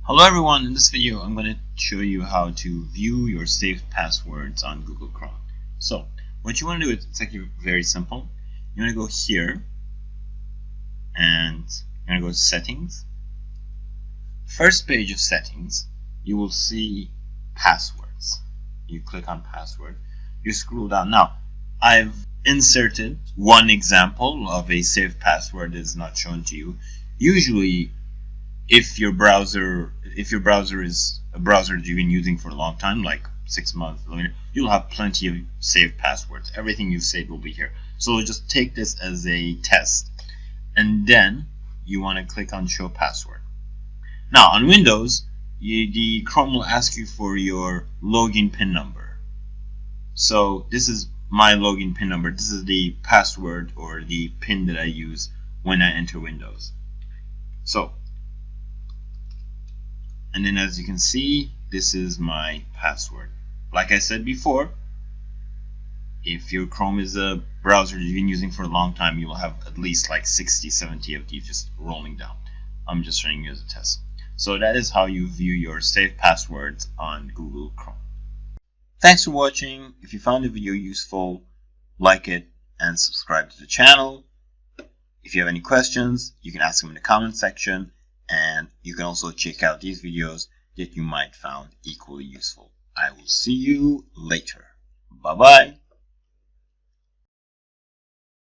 Hello everyone, in this video I'm going to show you how to view your saved passwords on Google Chrome. So what you want to do is it's actually very simple. You want to go here and you're going to go to settings. First page of settings, you will see passwords. You click on password, you scroll down. Now I've inserted one example of a saved password that is not shown to you. Usually if your browser is a browser that you've been using for a long time, like 6 months, you'll have plenty of saved passwords. Everything you've saved will be here. So just take this as a test, and then you want to click on Show Password. Now on Windows, the Chrome will ask you for your login PIN number. So this is my login PIN number. This is the password or the PIN that I use when I enter Windows. So. And then as you can see, this is my password. Like I said before, if your Chrome is a browser you've been using for a long time, you will have at least like 60, 70 of these just rolling down. I'm just showing you as a test. So that is how you view your saved passwords on Google Chrome. Thanks for watching. If you found the video useful, like it and subscribe to the channel. If you have any questions, you can ask them in the comment section. And you can also check out these videos that you might find equally useful. I will see you later. Bye-bye.